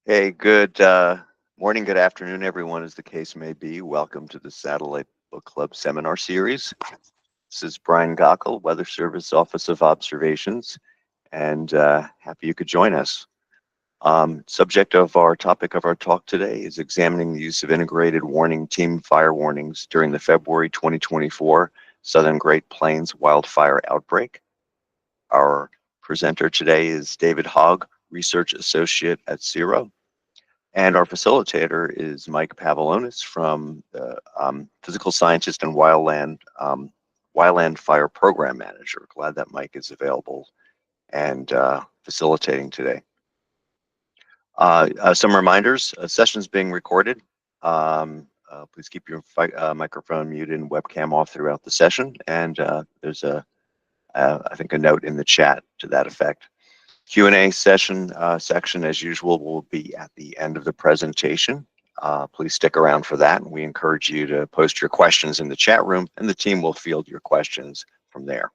Hey, good morning, good afternoon, everyone, as the case may be. Welcome to the Satellite Book Club Seminar Series. This is Brian Gockel, Weather Service Office of Observations, and happy you could join us. Subject of our topic of our talk today is examining the use of integrated warning team fire warnings during the February 2024 Southern Great Plains Wildfire Outbreak. Our presenter today is David Hogg, Research Associate at CERO. And our facilitator is Mike Pavlonis from the Physical Scientist and Wildland Fire Program Manager. Glad that Mike is available and facilitating today. Some reminders, session is being recorded. Please keep your microphone muted and webcam off throughout the session. And there's I think a note in the chat to that effect. Q&A session section, as usual, will be at the end of the presentation. Please stick around for that. We encourage you to post your questions in the chat room, and the team will field your questions from there.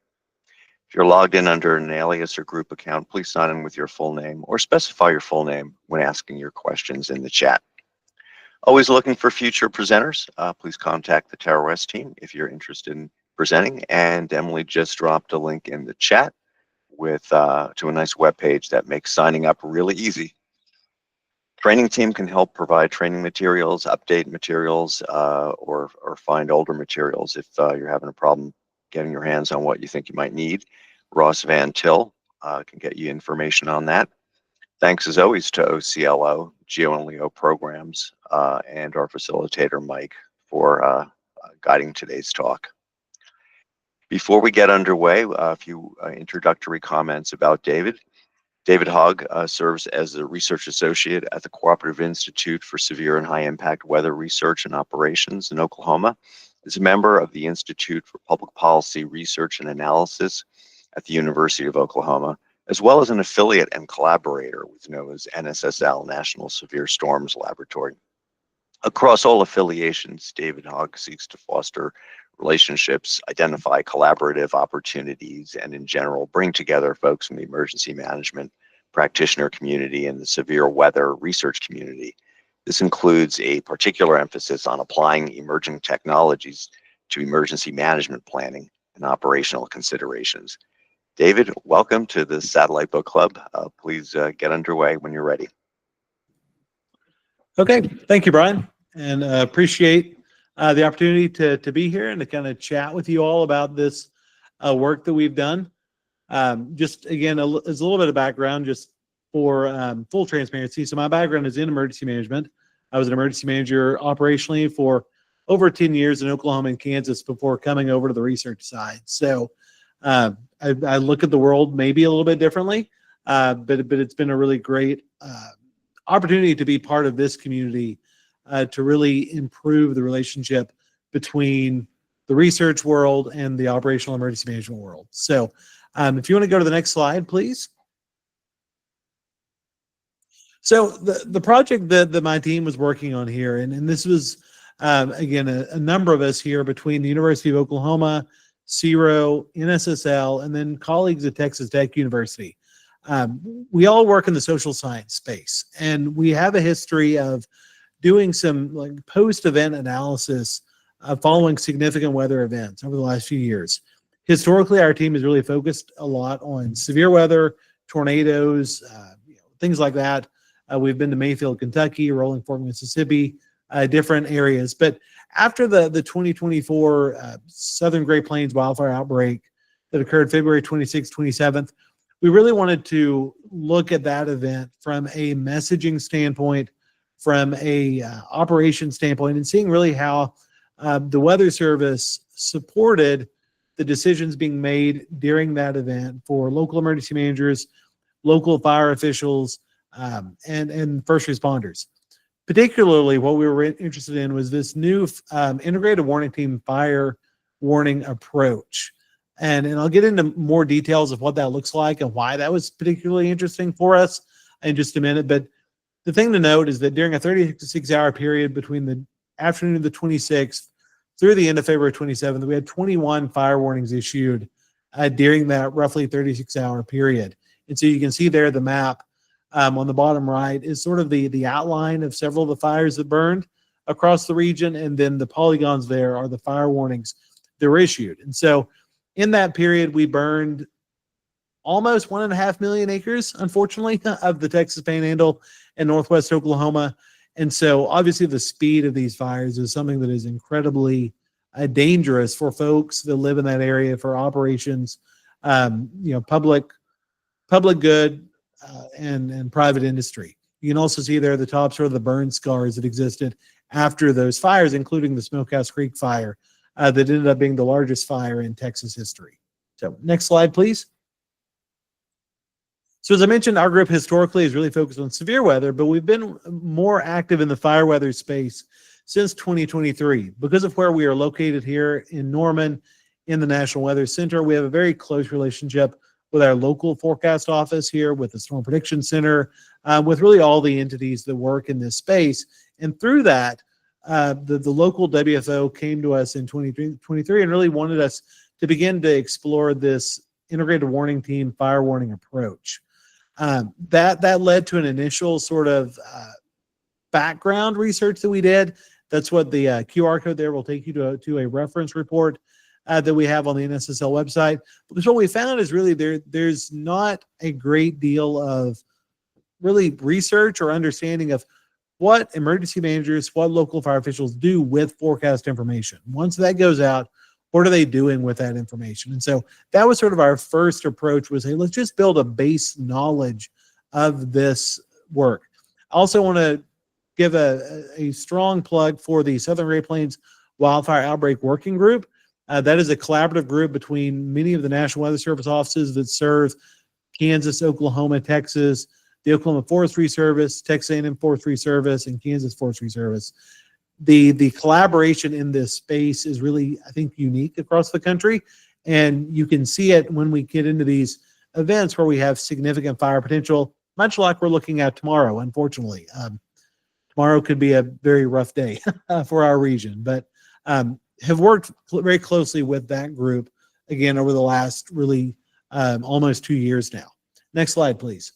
If you're logged in under an alias or group account, please sign in with your full name or specify your full name when asking your questions in the chat. Always looking for future presenters. Please contact the TerrorWest team if you're interested in presenting. And Emily just dropped a link in the chat with to a nice webpage that makes signing up really easy. Training team can help provide training materials, update materials, or find older materials if you're having a problem getting your hands on what you think you might need. Ross Van Til can get you information on that. Thanks as always to OCLO, Geo and Leo programs, and our facilitator, Mike, for guiding today's talk. Before we get underway, a few introductory comments about David. David Hogg serves as a research associate at the Cooperative Institute for Severe and High Impact Weather Research and Operations in Oklahoma. Is a member of the Institute for Public Policy Research and Analysis at the University of Oklahoma, as well as an affiliate and collaborator with NOAA's NSSL, National Severe Storms Laboratory. Across all affiliations, David Hogg seeks to foster relationships, identify collaborative opportunities, and in general, bring together folks from the emergency management practitioner community and the severe weather research community. This includes a particular emphasis on applying emerging technologies to emergency management planning and operational considerations. David, welcome to the Satellite Book Club. Please get underway when you're ready. Okay, thank you, Brian, and appreciate the opportunity to be here and to kind of chat with you all about this work that we've done. Just again, as a little bit of background, just for full transparency. So my background is in emergency management. I was an emergency manager operationally for over 10 years in Oklahoma and Kansas before coming over to the research side. So I look at the world maybe a little bit differently, but it's been a really great opportunity to be part of this community to really improve the relationship between the research world and the operational emergency management world. So if you want to go to the next slide, please. So the project that my team was working on here, and this was, again, a number of us here between the University of Oklahoma, CERO, NSSL, and then colleagues at Texas Tech University. We all work in the social science space, and we have a history of doing some like post-event analysis following significant weather events over the last few years. Historically, our team has really focused a lot on severe weather, tornadoes, things like that. We've been to Mayfield, Kentucky, Rolling Fork, Mississippi, different areas. But after the 2024 Southern Great Plains wildfire outbreak that occurred February 26th, 27th, we really wanted to look at that event from a messaging standpoint, from a operation standpoint, and seeing really how the Weather Service supported the decisions being made during that event for local emergency managers, local fire officials, and first responders. Particularly, what we were interested in was this new integrated warning team fire warning approach. And I'll get into more details of what that looks like and why that was particularly interesting for us in just a minute. But the thing to note is that during a 36-hour period between the afternoon of the 26th through the end of February 27th, we had 21 fire warnings issued during that roughly 36-hour period. And so you can see there the map on the bottom right is sort of the outline of several of the fires that burned across the region. And then the polygons there are the fire warnings that were issued. And so in that period, we burned almost 1.5 million acres, unfortunately, of the Texas Panhandle and Northwest Oklahoma. And so obviously the speed of these fires is something that is incredibly dangerous for folks that live in that area, for operations, public good, and private industry. You can also see there the top sort of the burn scars that existed after those fires, including the Smokehouse Creek Fire that ended up being the largest fire in Texas history. So next slide, please. So as I mentioned, our group historically is really focused on severe weather, but we've been more active in the fire weather space since 2023. Because of where we are located here in Norman, in the National Weather Center, we have a very close relationship with our local forecast office here, with the Storm Prediction Center, with really all the entities that work in this space. And through that, the local WFO came to us in 2023 and really wanted us to begin to explore this integrated warning team fire warning approach. That led to an initial sort of background research that we did. That's what the QR code there will take you to a reference report that we have on the NSSL website. Because what we found is really there's not a great deal of really research or understanding of what emergency managers, what local fire officials do with forecast information. Once that goes out, what are they doing with that information? And so that was sort of our first approach, was, hey, let's just build a base knowledge of this work. I also want to give a strong plug for the Southern Great Plains Wildfire Outbreak Working Group. That is a collaborative group between many of the National Weather Service offices that serve Kansas, Oklahoma, Texas, the Oklahoma Forestry Service, Texas A&M Forestry Service, and Kansas Forestry Service. The collaboration in this space is really, I think, unique across the country. And you can see it when we get into these events where we have significant fire potential, much like we're looking at tomorrow, unfortunately. Tomorrow could be a very rough day for our region, but have worked very closely with that group, again, over the last really almost 2 years now. Next slide, please.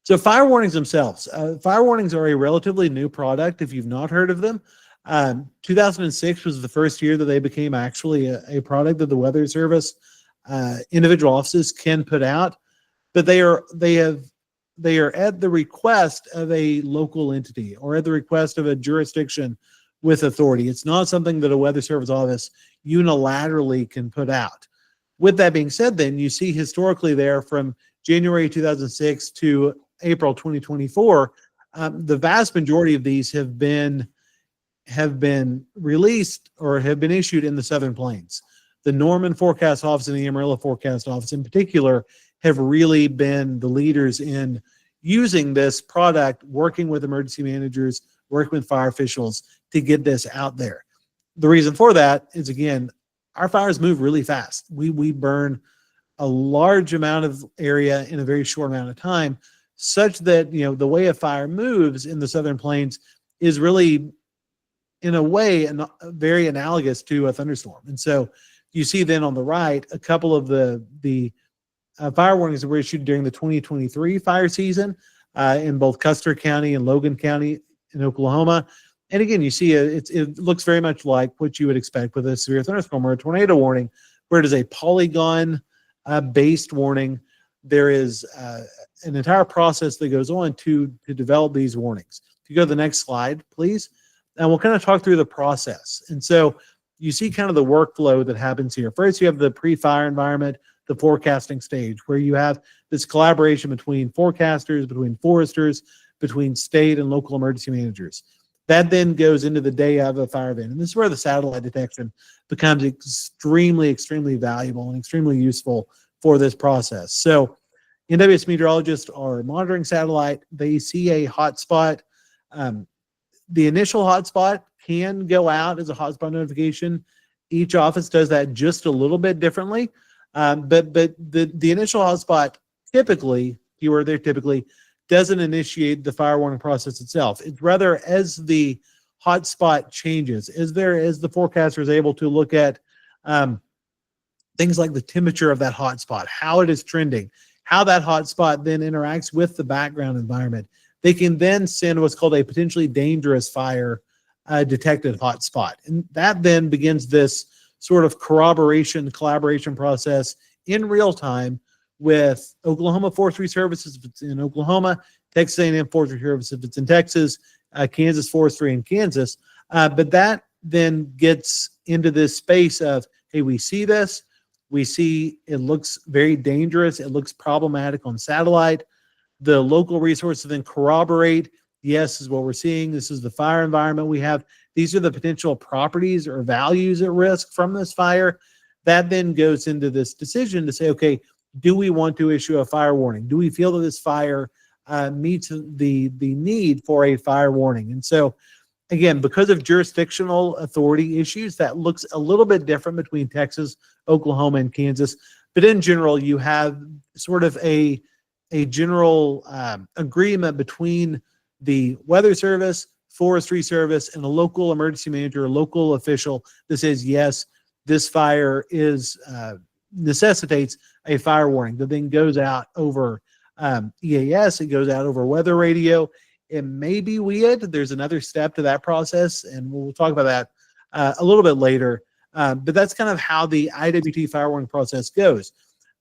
So fire warnings themselves. Fire warnings are a relatively new product if you've not heard of them. 2006 was the first year that they became actually a product that the Weather Service individual offices can put out, but they are at the request of a local entity or at the request of a jurisdiction with authority. It's not something that a Weather Service office unilaterally can put out. With that being said, then you see historically there from January 2006 to April 2024, the vast majority of these have been released or have been issued in the Southern Plains. The Norman Forecast Office and the Amarillo Forecast Office in particular have really been the leaders in using this product, working with emergency managers, working with fire officials to get this out there. The reason for that is, again, our fires move really fast. We burn a large amount of area in a very short amount of time, such that, the way a fire moves in the Southern Plains is really, in a way, very analogous to a thunderstorm. And so you see then on the right, a couple of the fire warnings that were issued during the 2023 fire season in both Custer County and Logan County in Oklahoma. And again, you see it looks very much like what you would expect with a severe thunderstorm or a tornado warning, where it is a polygon based warning. There is an entire process that goes on to develop these warnings. If you go to the next slide, please, and we'll kind of talk through the process. And so you see kind of the workflow that happens here. First, you have the pre-fire environment, the forecasting stage, where you have this collaboration between forecasters, between foresters, between state and local emergency managers. That then goes into the day of a fire event. And this is where the satellite detection becomes extremely, extremely valuable and extremely useful for this process. So NWS meteorologists are monitoring satellite. They see a hotspot. The initial hotspot can go out as a hotspot notification. Each office does that just a little bit differently. But the initial hotspot typically, keyword there, typically, doesn't initiate the fire warning process itself. It's rather as the hotspot changes, as the forecaster is able to look at things like the temperature of that hotspot, how it is trending, how that hotspot then interacts with the background environment. They can then send what's called a potentially dangerous fire detected hotspot. And that then begins this sort of collaboration process in real time with Oklahoma Forestry Services if it's in Oklahoma, Texas A&M Forestry Service if it's in Texas, Kansas Forestry in Kansas. But that then gets into this space of, hey, we see this. We see it looks very dangerous. It looks problematic on satellite. The local resources then corroborate, yes, this is what we're seeing. This is the fire environment we have. These are the potential properties or values at risk from this fire. That then goes into this decision to say, okay, do we want to issue a fire warning? Do we feel that this fire meets the need for a fire warning? And so, again, because of jurisdictional authority issues, that looks a little bit different between Texas, Oklahoma, and Kansas. But in general, you have sort of a general agreement between the Weather Service, Forestry Service, and a local emergency manager, a local official that says, yes, this fire necessitates a fire warning that then goes out over EAS. It goes out over weather radio. It may be WIAD. There's another step to that process, and we'll talk about that a little bit later. But that's kind of how the IWT fire warning process goes.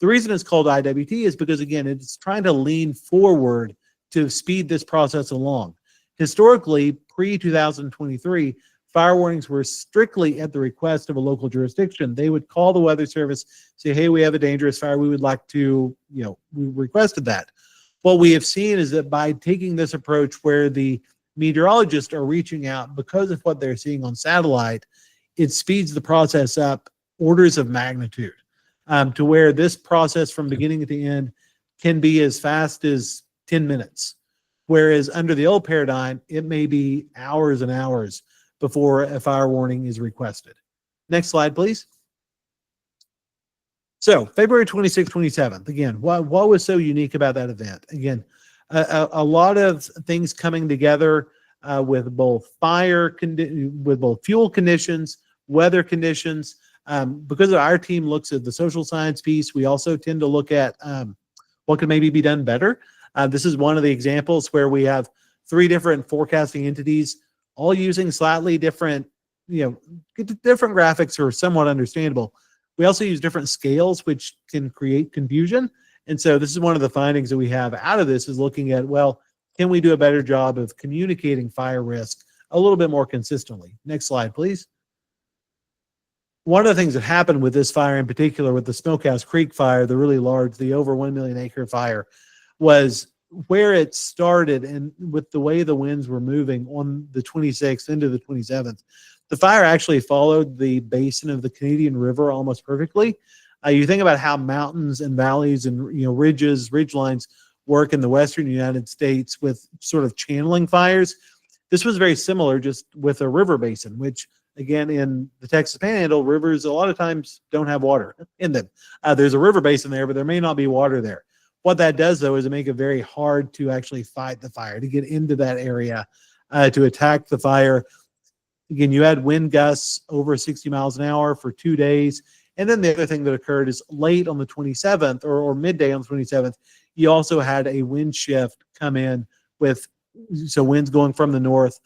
The reason it's called IWT is because, again, it's trying to lean forward to speed this process along. Historically, pre-2023, fire warnings were strictly at the request of a local jurisdiction. They would call the Weather Service, say, hey, we have a dangerous fire. We would like to, we requested that. What we have seen is that by taking this approach where the meteorologists are reaching out because of what they're seeing on satellite, it speeds the process up orders of magnitude to where this process from beginning to end can be as fast as 10 minutes. Whereas under the old paradigm, it may be hours and hours before a fire warning is requested. Next slide, please. So February 26th, 27th, again, what was so unique about that event? Again, a lot of things coming together with both with both fuel conditions, weather conditions. Because our team looks at the social science piece, we also tend to look at what could maybe be done better. This is one of the examples where we have 3 different forecasting entities all using slightly different, different graphics are somewhat understandable. We also use different scales, which can create confusion. And so this is one of the findings that we have out of this is looking at, well, can we do a better job of communicating fire risk a little bit more consistently? Next slide, please. One of the things that happened with this fire in particular, with the Smokehouse Creek Fire, the really large, the over 1 million acre fire, was where it started and with the way the winds were moving on the 26th into the 27th. The fire actually followed the basin of the Canadian River almost perfectly. You think about how mountains and valleys and ridges, ridge lines work in the western United States with sort of channeling fires. This was very similar, just with a river basin, which again, in the Texas Panhandle, rivers a lot of times don't have water in them. There's a river basin there, but there may not be water there. What that does, though, is it make it very hard to actually fight the fire, to get into that area, to attack the fire. Again, you had wind gusts over 60 miles an hour for 2 days. And then the other thing that occurred is late on the 27th or midday on the 27th, you also had a wind shift come in so winds going from the north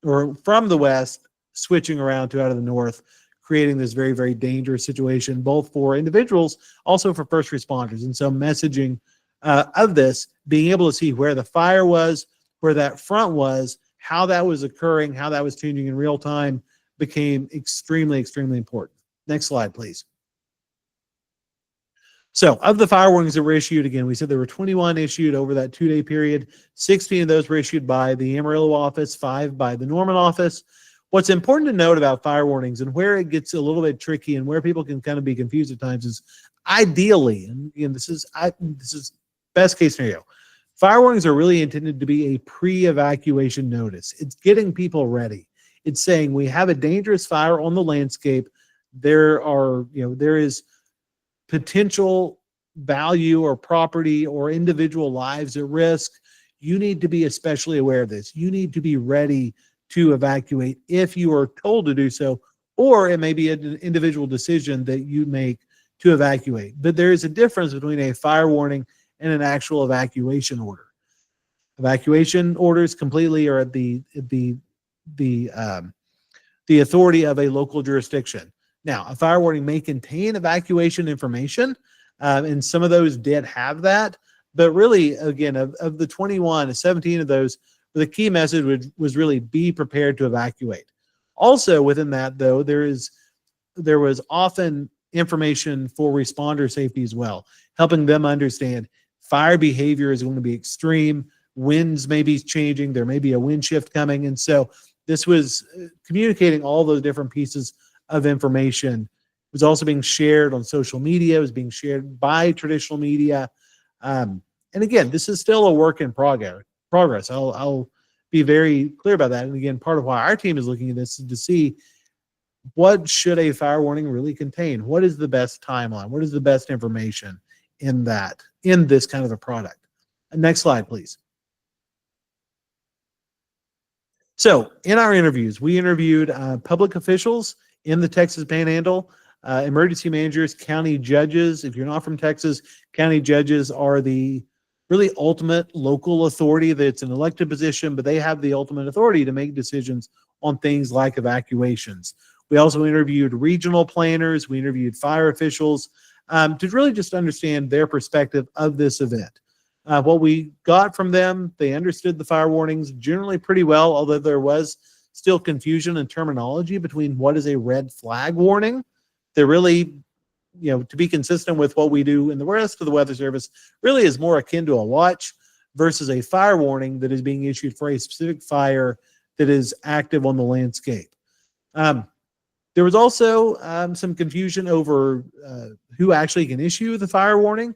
or from the west, switching around to out of the north, creating this very, very dangerous situation, both for individuals, also for first responders. And so messaging of this, being able to see where the fire was, where that front was, how that was occurring, how that was changing in real time became extremely, extremely important. Next slide, please. So of the fire warnings that were issued, again, we said there were 21 issued over that 2-day period. 16 of those were issued by the Amarillo office, 5 by the Norman office. What's important to note about fire warnings and where it gets a little bit tricky and where people can kind of be confused at times is ideally, and again, this is best case scenario, fire warnings are really intended to be a pre-evacuation notice. It's getting people ready. It's saying we have a dangerous fire on the landscape. There is potential value or property or individual lives at risk. You need to be especially aware of this. You need to be ready to evacuate if you are told to do so, or it may be an individual decision that you make to evacuate. But there is a difference between a fire warning and an actual evacuation order. Evacuation orders completely are at the authority of a local jurisdiction. Now, a fire warning may contain evacuation information, and some of those did have that. But really, again, of the 21, 17 of those, the key message was really be prepared to evacuate. Also within that, though, there was often information for responder safety as well, helping them understand fire behavior is going to be extreme, winds may be changing, there may be a wind shift coming. And so this was communicating all those different pieces of information. It was also being shared on social media, it was being shared by traditional media. And again, this is still a work in progress. I'll be very clear about that. And again, part of why our team is looking at this is to see what should a fire warning really contain? What is the best timeline? What is the best information in this kind of a product? Next slide, please. So in our interviews, we interviewed public officials in the Texas Panhandle, emergency managers, county judges. If you're not from Texas, county judges are the really ultimate local authority. That's an elected position, but they have the ultimate authority to make decisions on things like evacuations. We also interviewed regional planners. We interviewed fire officials to really just understand their perspective of this event. What we got from them, they understood the fire warnings generally pretty well, although there was still confusion in terminology between what is a red flag warning. They're really, to be consistent with what we do in the rest of the Weather Service, really is more akin to a watch versus a fire warning that is being issued for a specific fire that is active on the landscape. There was also some confusion over who actually can issue the fire warning.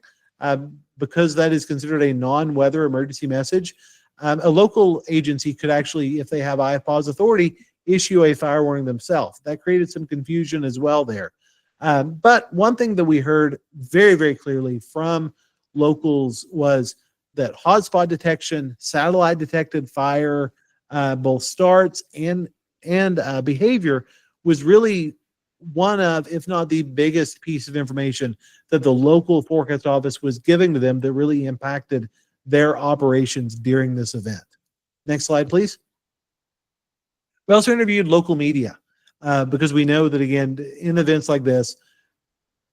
Because that is considered a non-weather emergency message, a local agency could actually, if they have IFPAWS authority, issue a fire warning themselves. That created some confusion as well there. But one thing that we heard very, very clearly from locals was that hotspot detection, satellite detected fire, both starts and behavior was really one of, if not the biggest piece of information that the local forecast office was giving to them that really impacted their operations during this event. Next slide, please. We also interviewed local media because we know that, again, in events like this,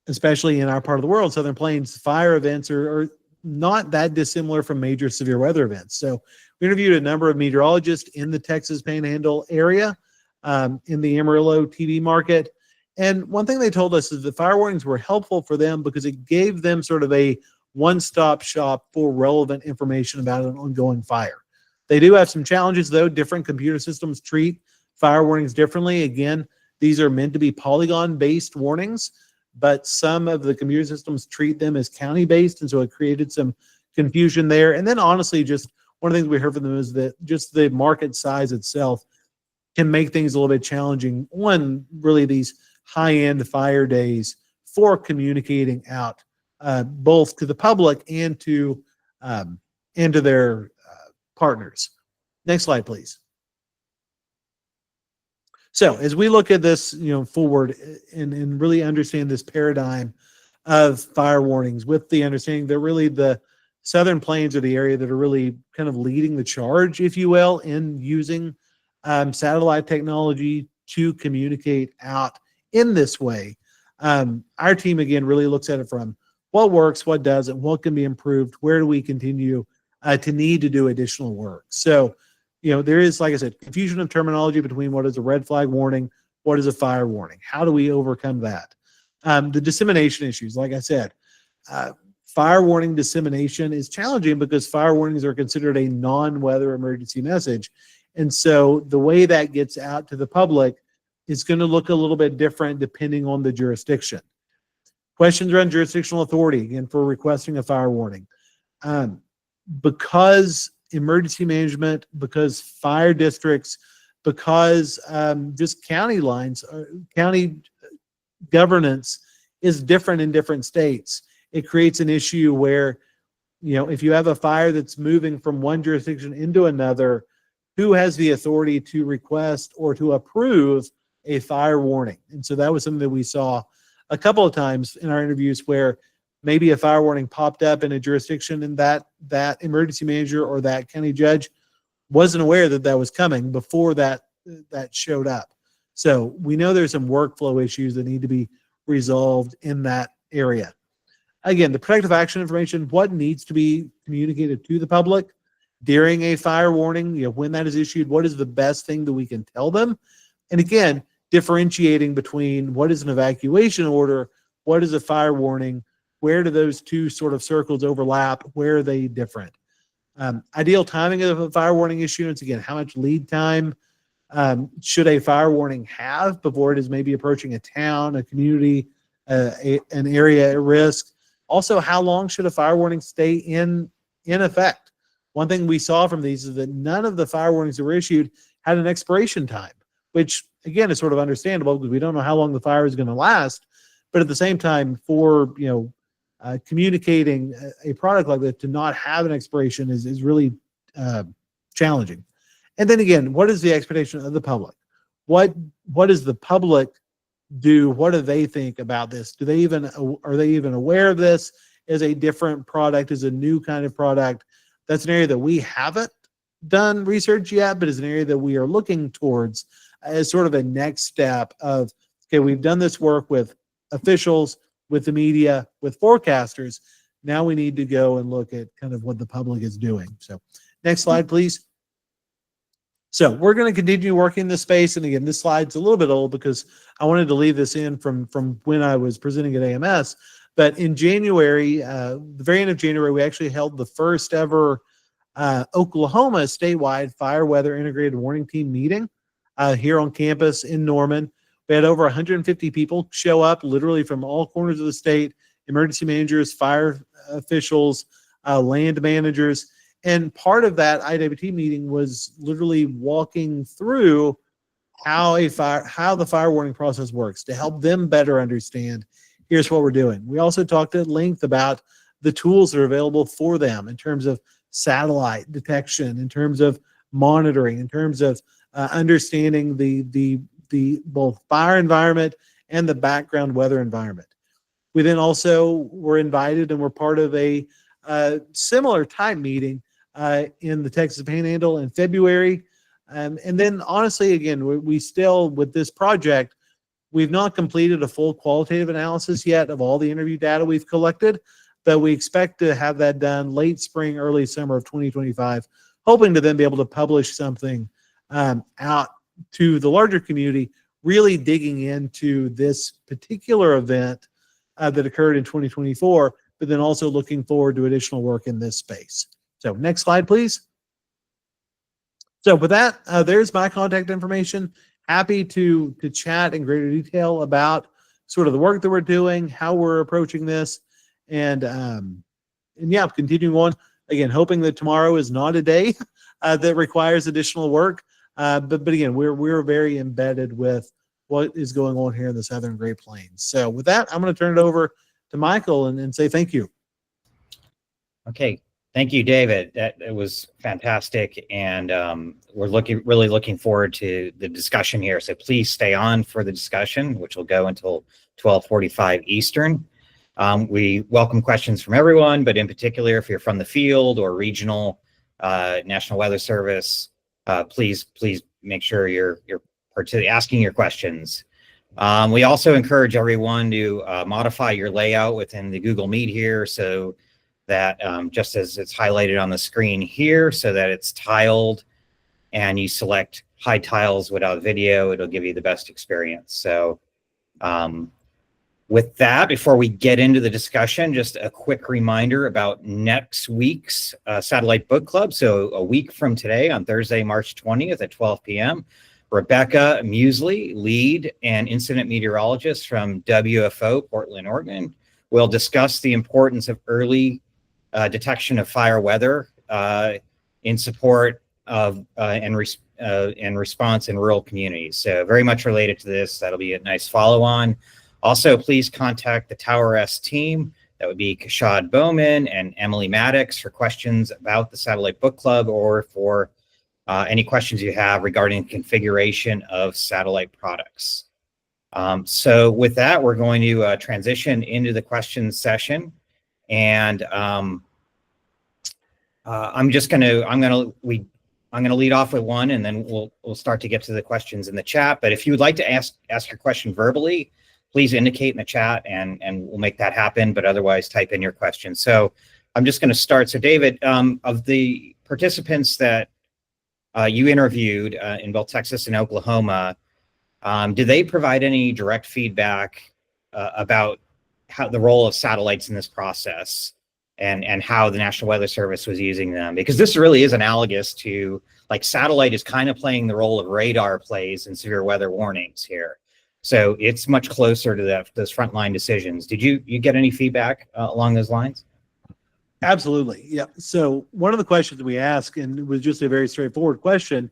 especially in our part of the world, Southern Plains, fire events are not that dissimilar from major severe weather events. So we interviewed a number of meteorologists in the Texas Panhandle area, in the Amarillo TV market. And one thing they told us is the fire warnings were helpful for them because it gave them sort of a one-stop shop for relevant information about an ongoing fire. They do have some challenges, though. Different computer systems treat fire warnings differently. Again, these are meant to be polygon-based warnings, but some of the computer systems treat them as county-based, and so it created some confusion there. And then honestly, just one of the things we heard from them is that just the market size itself can make things a little bit challenging on really these high-end fire days for communicating out both to the public and to their partners. Next slide, please. So as we look at this, forward and really understand this paradigm of fire warnings with the understanding that really the Southern Plains are the area that are really kind of leading the charge, if you will, in using satellite technology to communicate out in this way. Our team, again, really looks at it from what works, what doesn't, what can be improved, where do we continue to need to do additional work. So, there is, like I said, confusion of terminology between what is a red flag warning, what is a fire warning. How do we overcome that? The dissemination issues, like I said, fire warning dissemination is challenging because fire warnings are considered a non-weather emergency message. And so the way that gets out to the public is going to look a little bit different depending on the jurisdiction. Questions around jurisdictional authority, again, for requesting a fire warning. Because emergency management, because fire districts, because just county lines, county governance is different in different states. It creates an issue where, if you have a fire that's moving from one jurisdiction into another, who has the authority to request or to approve a fire warning? And so that was something that we saw a couple of times in our interviews where maybe a fire warning popped up in a jurisdiction and that emergency manager or that county judge wasn't aware that that was coming before that showed up. So we know there's some workflow issues that need to be resolved in that area. Again, the protective action information, what needs to be communicated to the public during a fire warning, when that is issued, what is the best thing that we can tell them? And again, differentiating between what is an evacuation order, what is a fire warning, where do those two sort of circles overlap, where are they different? Ideal timing of a fire warning issuance, again, how much lead time should a fire warning have before it is maybe approaching a town, a community, an area at risk? Also, how long should a fire warning stay in effect? One thing we saw from these is that none of the fire warnings that were issued had an expiration time, which again is sort of understandable because we don't know how long the fire is going to last. But at the same time, for communicating a product like that to not have an expiration is really challenging. And then again, what is the expectation of the public? What does the public do? What do they think about this? Are they even aware of this as a different product, as a new kind of product? That's an area that we haven't done research yet, but is an area that we are looking towards as sort of a next step of, okay, we've done this work with officials, with the media, with forecasters. Now we need to go and look at kind of what the public is doing. So next slide, please. So we're going to continue working this space. And again, this slide's a little bit old because I wanted to leave this in from when I was presenting at AMS. But in January, the very end of January, we actually held the first ever Oklahoma statewide fire weather integrated warning team meeting here on campus in Norman. We had over 150 people show up literally from all corners of the state, emergency managers, fire officials, land managers. And part of that IWT meeting was literally walking through how the fire warning process works to help them better understand, here's what we're doing. We also talked at length about the tools that are available for them in terms of satellite detection, in terms of monitoring, in terms of understanding the both fire environment and the background weather environment. We then also were invited and were part of a similar type meeting in the Texas Panhandle in February. And then honestly, again, we still, with this project, we've not completed a full qualitative analysis yet of all the interview data we've collected, but we expect to have that done late spring, early summer of 2025, hoping to then be able to publish something out to the larger community, really digging into this particular event that occurred in 2024, but then also looking forward to additional work in this space. So next slide, please. So with that, there's my contact information. Happy to chat in greater detail about sort of the work that we're doing, how we're approaching this, and yeah, continuing on. Again, hoping that tomorrow is not a day that requires additional work. But again, we're very embedded with what is going on here in the Southern Great Plains. So with that, I'm going to turn it over to Michael and say thank you. Okay. Thank you, David. It was fantastic. And we're really looking forward to the discussion here. So please stay on for the discussion, which will go until 12:45 Eastern. We welcome questions from everyone, but in particular, if you're from the field or regional, National Weather Service, please make sure you're asking your questions. We also encourage everyone to modify your layout within the Google Meet here so that just as it's highlighted on the screen here, so that it's tiled and you select hide tiles without video, it'll give you the best experience. So with that, before we get into the discussion, just a quick reminder about next week's Satellite Book Club. So a week from today, on Thursday, March 20th at 12 p.m., Rebecca Muesley, lead and incident meteorologist from WFO, Portland, Oregon, will discuss the importance of early detection of fire weather in support of and response in rural communities. So very much related to this. That'll be a nice follow-on. Also, please contact the Tower S team. That would be Kashad Bowman and Emily Maddox for questions about the Satellite Book Club or for any questions you have regarding configuration of satellite products. So with that, we're going to transition into the questions session. And I'm gonna lead off with one, and then we'll start to get to the questions in the chat. But if you would like to ask your question verbally, please indicate in the chat, and we'll make that happen. But otherwise, type in your question. So I'm just going to start. So David, of the participants that you interviewed in both Texas and Oklahoma, did they provide any direct feedback about how the role of satellites in this process, and how the National Weather Service was using them? Because this really is analogous to, like, satellite is kind of playing the role of radar plays in severe weather warnings here. So it's much closer to those frontline decisions. Did you get any feedback along those lines? Absolutely. Yeah. So one of the questions we asked, and it was just a very straightforward question,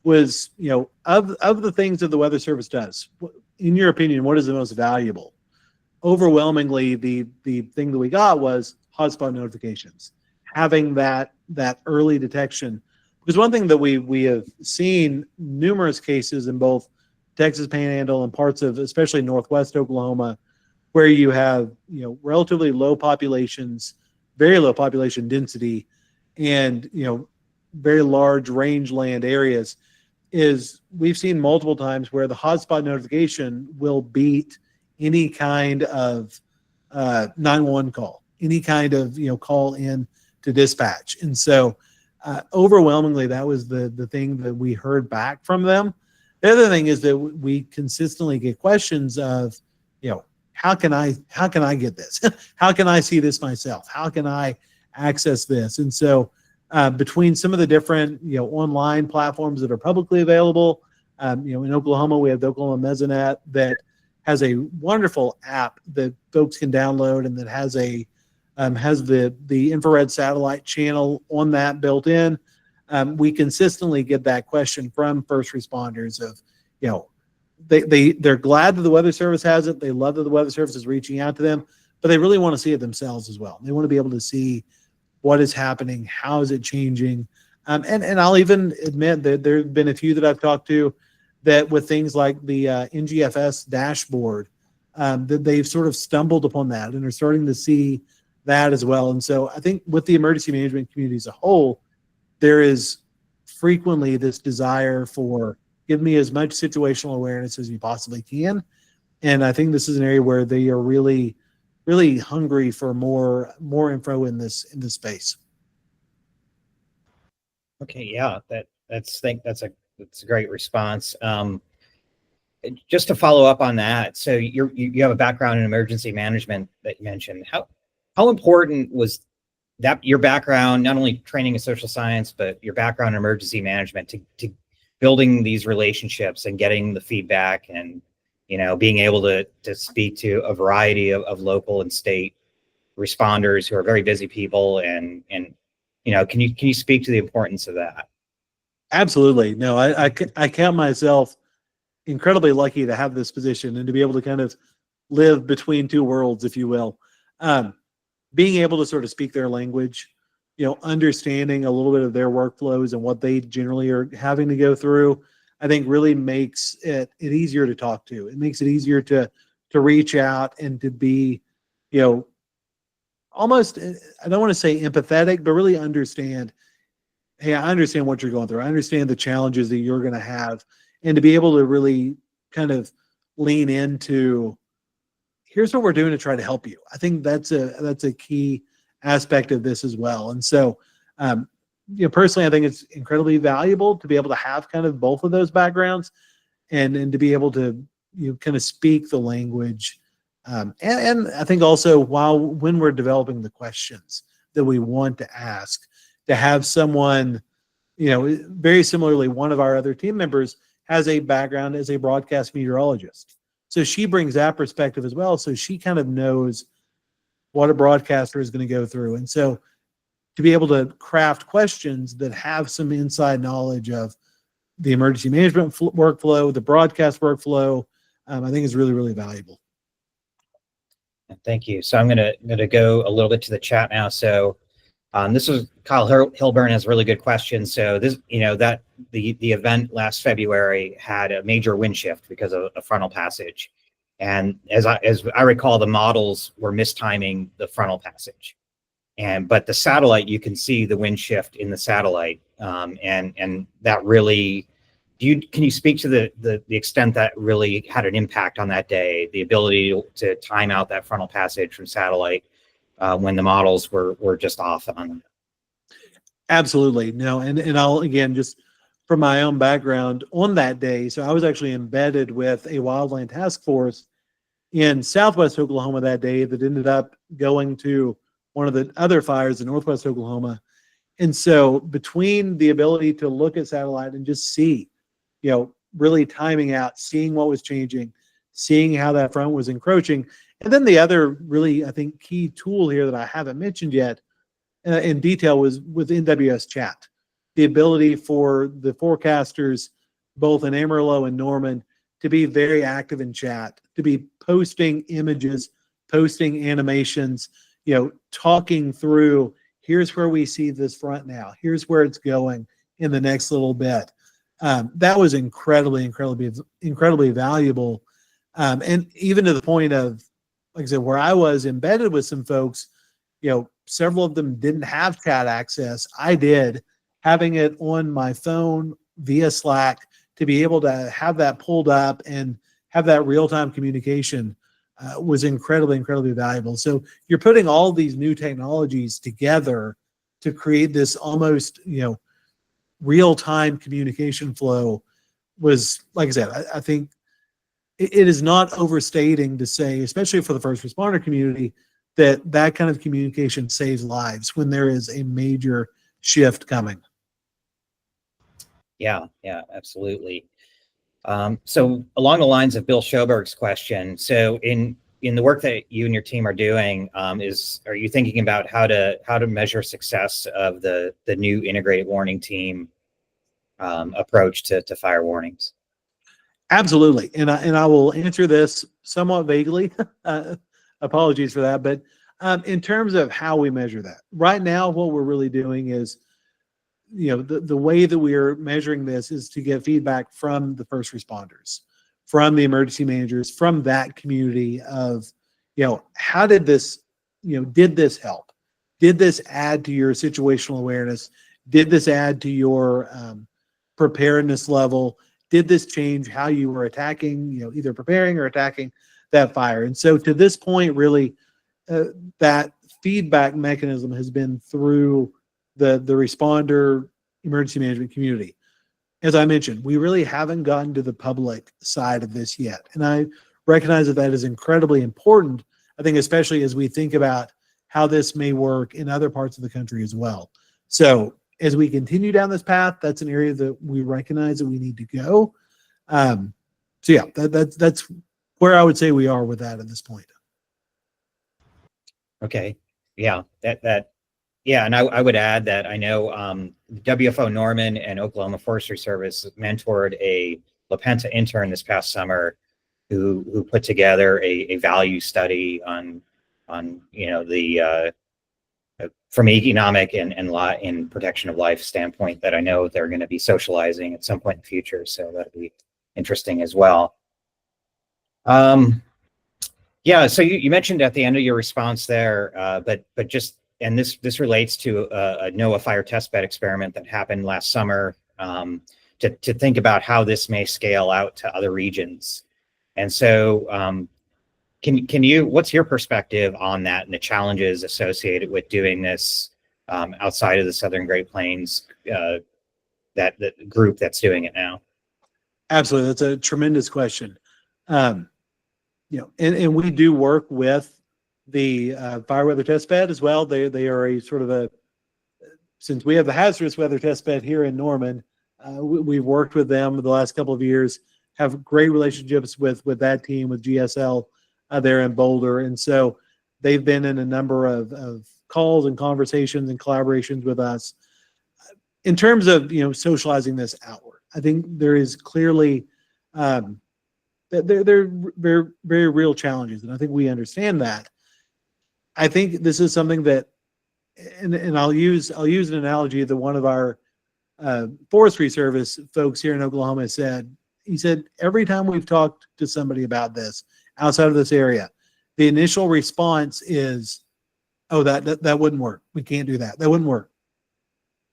was, of the things that the Weather Service does, in your opinion, what is the most valuable? Overwhelmingly, the thing that we got was hotspot notifications, having that early detection. Because one thing that we have seen numerous cases in both Texas Panhandle and parts of especially Northwest Oklahoma, where you have relatively low populations, very low population density, and very large rangeland areas, is we've seen multiple times where the hotspot notification will beat any kind of 911 call, any kind of call in to dispatch. And so overwhelmingly, that was the thing that we heard back from them. The other thing is that we consistently get questions of, how can I get this? How can I see this myself? How can I access this? And so between some of the different online platforms that are publicly available, in Oklahoma we have the Oklahoma Mesonet that has a wonderful app that folks can download, and that has the infrared satellite channel on that built in. We consistently get that question from first responders of, they're glad that the Weather Service has it. They love that the Weather Service is reaching out to them, but they really want to see it themselves as well. They want to be able to see what is happening, how is it changing. And I'll even admit that there have been a few that I've talked to that with things like the NGFS dashboard, that they've sort of stumbled upon that and are starting to see that as well. And so I think with the emergency management community as a whole, there is frequently this desire for, give me as much situational awareness as you possibly can. And I think this is an area where they are really, really hungry for more info in this space. Okay, yeah, that's a great response. Just to follow up on that, so you have a background in emergency management that you mentioned. How important was that, your background, not only training in social science, but your background in emergency management to building these relationships and getting the feedback, and being able to speak to a variety of local and state responders who are very busy people, and can you speak to the importance of that? Absolutely. No, I count myself incredibly lucky to have this position and to be able to kind of live between two worlds, if you will. Being able to sort of speak their language, understanding a little bit of their workflows and what they generally are having to go through, I think really makes it easier to talk to. It makes it easier to reach out and to be, almost, I don't want to say empathetic, but really understand, hey, I understand what you're going through. I understand the challenges that you're going to have, and to be able to really kind of lean into, here's what we're doing to try to help you. I think that's a key aspect of this as well. And so, personally, I think it's incredibly valuable to be able to have kind of both of those backgrounds, and to be able to kind of speak the language. And I think also when we're developing the questions that we want to ask, to have someone, very similarly, one of our other team members has a background as a broadcast meteorologist. So she brings that perspective as well. So she kind of knows what a broadcaster is going to go through. And so to be able to craft questions that have some inside knowledge of the emergency management workflow, the broadcast workflow, I think is really, really valuable. Thank you. So I'm gonna go a little bit to the chat now. So this is Kyle Hilburn has a really good question. So this, that the event last February had a major wind shift because of a frontal passage. And as I recall, the models were mistiming the frontal passage. But the satellite, you can see the wind shift in the satellite, and that really. Can you speak to the extent that really had an impact on that day, the ability to time out that frontal passage from satellite when the models were just off on them? Absolutely. No, and I'll, again, just from my own background on that day. So I was actually embedded with a wildland task force in Southwest Oklahoma that day that ended up going to one of the other fires in Northwest Oklahoma. And so between the ability to look at satellite and just see, really timing out, seeing what was changing, seeing how that front was encroaching. And then the other really, I think, key tool here that I haven't mentioned yet in detail was with NWS chat. The ability for the forecasters, both in Amarillo and Norman, to be very active in chat, to be posting images, posting animations, talking through, here's where we see this front now, here's where it's going in the next little bit. That was incredibly valuable. And even to the point of, like I said, where I was embedded with some folks, several of them didn't have chat access. I did, having it on my phone via Slack to be able to have that pulled up and have that real-time communication was incredibly valuable. So you're putting all these new technologies together to create this almost, real-time communication flow. Was, like I said, I think it is not overstating to say, especially for the first responder community, that kind of communication saves lives when there is a major shift coming. Yeah, absolutely. So along the lines of Bill Schoberg's question, so in the work that you and your team are doing, are you thinking about how to measure success of the new integrated warning team approach to fire warnings? Absolutely, and I will answer this somewhat vaguely. Apologies for that, but in terms of how we measure that, right now, what we're really doing is, the way that we are measuring this is to get feedback from the first responders, from the emergency managers, from that community of, how did this, did this help? Did this add to your situational awareness? Did this add to your preparedness level? Did this change how you were attacking, either preparing or attacking that fire? And so to this point, really, that feedback mechanism has been through the responder emergency management community. As I mentioned, we really haven't gotten to the public side of this yet. And I recognize that is incredibly important, I think, especially as we think about how this may work in other parts of the country as well. So as we continue down this path, that's an area that we recognize that we need to go. So yeah, that's where I would say we are with that at this point. Okay. Yeah, yeah, and I would add that I know WFO Norman and Oklahoma Forestry Service mentored a LaPenta intern this past summer who put together a value study on the from economic and in protection of life standpoint that I know they're going to be socializing at some point in the future. So that'll be interesting as well. Yeah, so you mentioned at the end of your response there, but just, and this relates to a NOAA fire testbed experiment that happened last summer, to think about how this may scale out to other regions. And so can you, what's your perspective on that and the challenges associated with doing this outside of the Southern Great Plains, that group that's doing it now? Absolutely, that's a tremendous question. And we do work with the fire weather test bed as well. They are a sort of since we have the hazardous weather test bed here in Norman, we've worked with them the last couple of years, have great relationships with that team, with GSL there in Boulder. And so they've been in a number of calls and conversations and collaborations with us. In terms of, socializing this outward, I think there is clearly there are very real challenges, and I think we understand that. I think this is something that, and I'll use an analogy that one of our forestry service folks here in Oklahoma said. He said, every time we've talked to somebody about this, outside of this area. The initial response is, oh, that wouldn't work. We can't do that. That wouldn't work.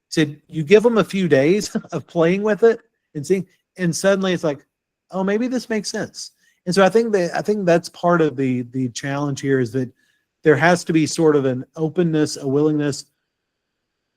So you give them a few days of playing with it and seeing, and suddenly it's like, oh, maybe this makes sense. And so I think that's part of the challenge here, is that there has to be sort of an openness, a willingness.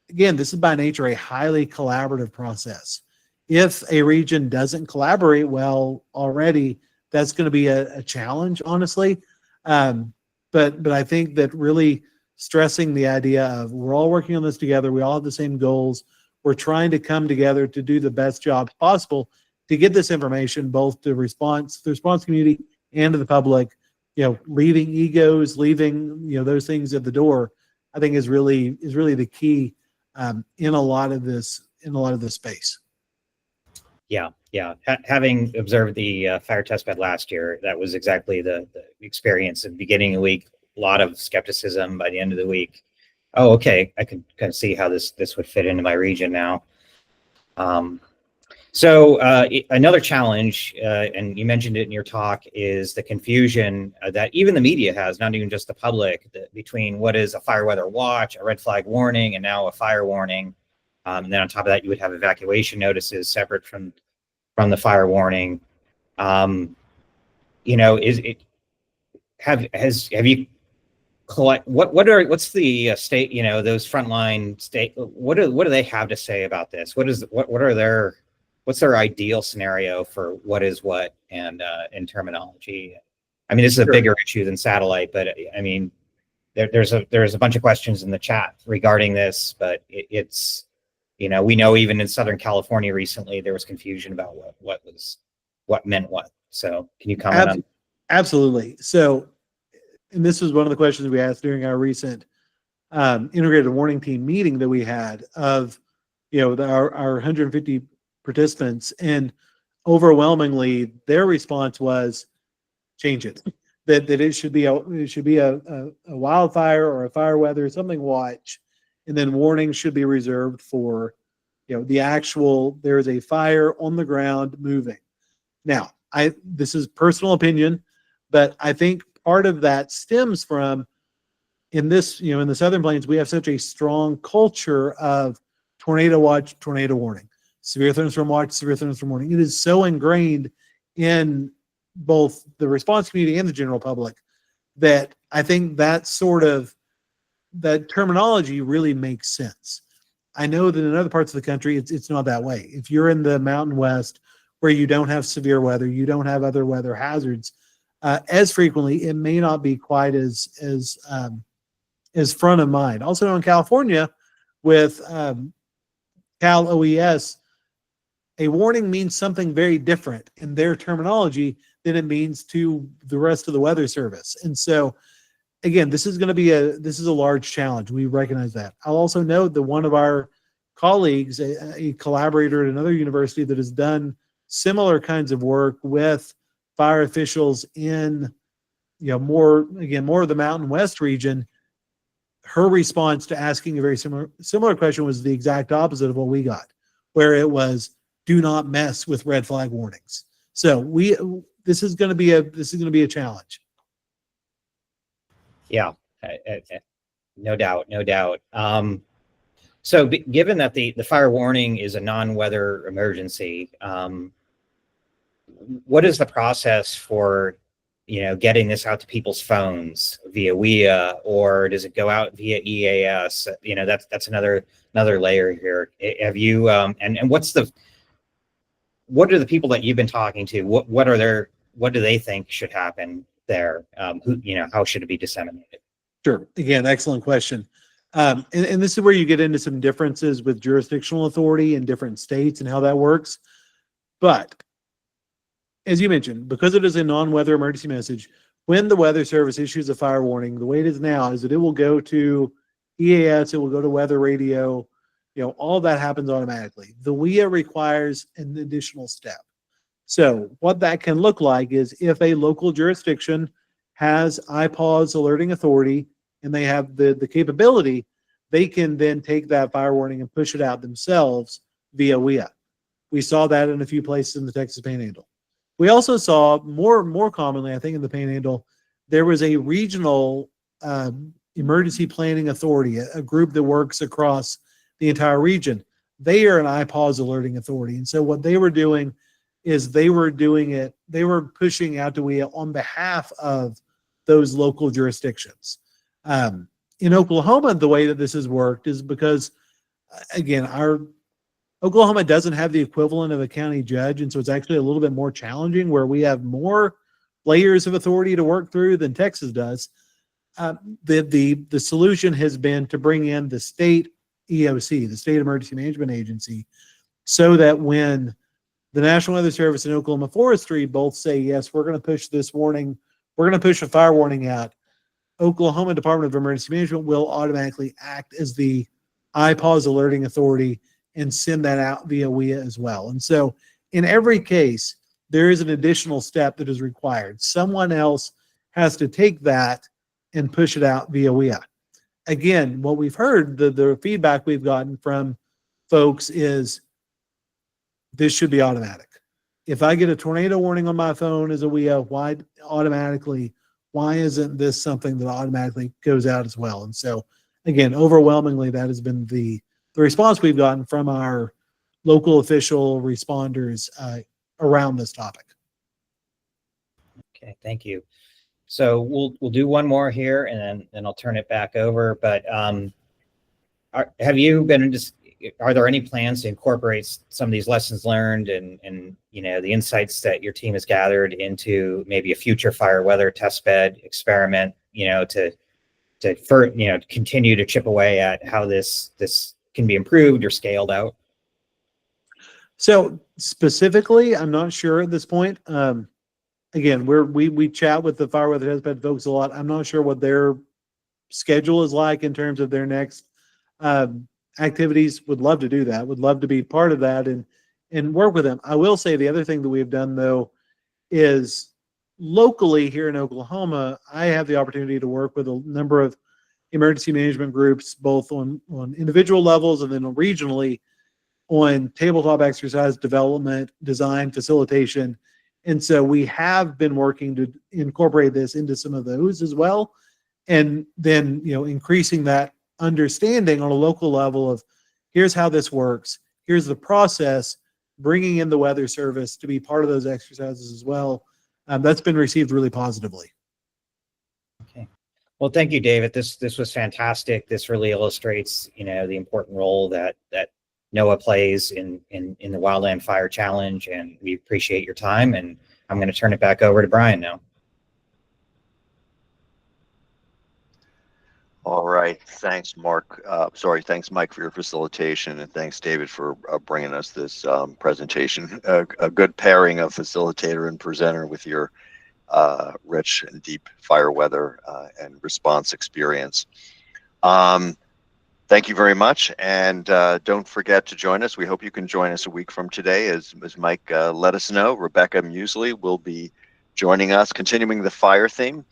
Again, this is by nature a highly collaborative process. If a region doesn't collaborate well already, that's going to be a challenge, honestly. But I think that really stressing the idea of we're all working on this together, we all have the same goals, we're trying to come together to do the best job possible to get this information both to the response community and to the public. Leaving egos, leaving those things at the door, I think is really the key in a lot of this space. Yeah. Having observed the fire test bed last year, that was exactly the experience. At the beginning of the week, a lot of skepticism. By the end of the week, oh, okay, I can kind of see how this would fit into my region now. So another challenge, and you mentioned it in your talk, is the confusion that even the media has, not even just the public, between what is a fire weather watch, a red flag warning, and now a fire warning. And then on top of that, you would have evacuation notices separate from the fire warning. Have you collect what's the state, those frontline state, what do they have to say about this? What's their ideal scenario for what is what, and in terminology? I mean, this is a bigger issue than satellite, but I mean, there's a bunch of questions in the chat regarding this, but it's we know even in Southern California recently there was confusion about what meant what. So can you comment on? Absolutely. So, and this was one of the questions we asked during our recent integrated warning team meeting that we had of our 150 participants, and overwhelmingly their response was change it. that it should be a wildfire or a fire weather something watch, and then warnings should be reserved for the actual there's a fire on the ground moving. Now, this is personal opinion, but I think part of that stems from in the Southern Plains we have such a strong culture of tornado watch, tornado warning, severe thunderstorm watch, severe thunderstorm warning. It is so ingrained in both the response community and the general public that I think that terminology really makes sense. I know that in other parts of the country, it's not that way. If you're in the Mountain West where you don't have severe weather, you don't have other weather hazards as frequently, it may not be quite as front of mind. Also in California with Cal OES, a warning means something very different in their terminology than it means to the rest of the weather service. And so, again, this is a large challenge. We recognize that. I'll also note that one of our colleagues, a collaborator at another university that has done similar kinds of work with fire officials in, more of the Mountain West region, her response to asking a very similar question was the exact opposite of what we got, where it was, do not mess with red flag warnings. So this is going to be a challenge. Yeah, no doubt. So given that the fire warning is a non-weather emergency, what is the process for getting this out to people's phones via WIA, or does it go out via EAS? That's another layer here. Have you and what are the people that you've been talking to? What do they think should happen there? How should it be disseminated? Sure. Again, excellent question. And this is where you get into some differences with jurisdictional authority in different states and how that works. But as you mentioned, because it is a non-weather emergency message, when the Weather Service issues a fire warning, the way it is now is that it will go to EAS, it will go to weather radio, all that happens automatically. The WIA requires an additional step. So what that can look like is if a local jurisdiction has IPAWS alerting authority and they have the capability, they can then take that fire warning and push it out themselves via WIA. We saw that in a few places in the Texas Panhandle. We also saw more commonly, I think, in the Panhandle, there was a regional emergency planning authority, a group that works across the entire region. They are an IPAWS alerting authority. And so what they were doing is they were pushing out to WEA on behalf of those local jurisdictions. In Oklahoma, the way that this has worked is because, again, Oklahoma doesn't have the equivalent of a county judge, and so it's actually a little bit more challenging, where we have more layers of authority to work through than Texas does. The solution has been to bring in the state EOC, the State Emergency Management Agency, so that when the National Weather Service and Oklahoma Forestry both say, yes, we're going to push this warning, we're going to push a fire warning out, Oklahoma Department of Emergency Management will automatically act as the IPAWS alerting authority and send that out via WEA as well. And so in every case, there is an additional step that is required. Someone else has to take that and push it out via WEA. Again, what we've heard, the feedback we've gotten from folks is this should be automatic. If I get a tornado warning on my phone as a WEA, why isn't this something that automatically goes out as well? And so, again, overwhelmingly, that has been the response we've gotten from our local official responders around this topic. Okay, thank you. So we'll do one more here, and then I'll turn it back over. But are there any plans to incorporate some of these lessons learned and the insights that your team has gathered into maybe a future fire weather test bed experiment, to continue to chip away at how this can be improved or scaled out? So specifically, I'm not sure at this point. Again, we chat with the fire weather test bed folks a lot. I'm not sure what their schedule is like in terms of their next activities. Would love to do that. Would love to be part of that and work with them. I will say the other thing that we've done, though, is locally here in Oklahoma, I have the opportunity to work with a number of emergency management groups, both on individual levels and then regionally, on tabletop exercise development, design, facilitation. And so we have been working to incorporate this into some of those as well. And then, increasing that understanding on a local level of here's how this works, here's the process, bringing in the weather service to be part of those exercises as well. That's been received really positively. Okay. Well, thank you, David. This was fantastic. This really illustrates, the important role that NOAA plays in the Wildland Fire Challenge, and we appreciate your time. And I'm going to turn it back over to Brian now. All right. Thanks, Mark. Thanks, Mike, for your facilitation, and thanks, David, for bringing us this presentation. A good pairing of facilitator and presenter with your rich and deep fire weather and response experience. Thank you very much, and don't forget to join us. We hope you can join us a week from today. As Mike let us know, Rebecca Musley will be joining us, continuing the fire theme.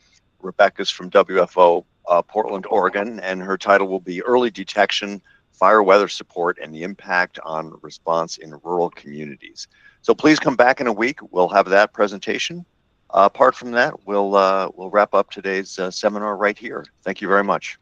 Rebecca's from WFO Portland, Oregon, and her title will be Early Detection, Fire Weather Support, and the Impact on Response in Rural Communities. So please come back in a week. We'll have that presentation. Apart from that, we'll wrap up today's seminar right here. Thank you very much.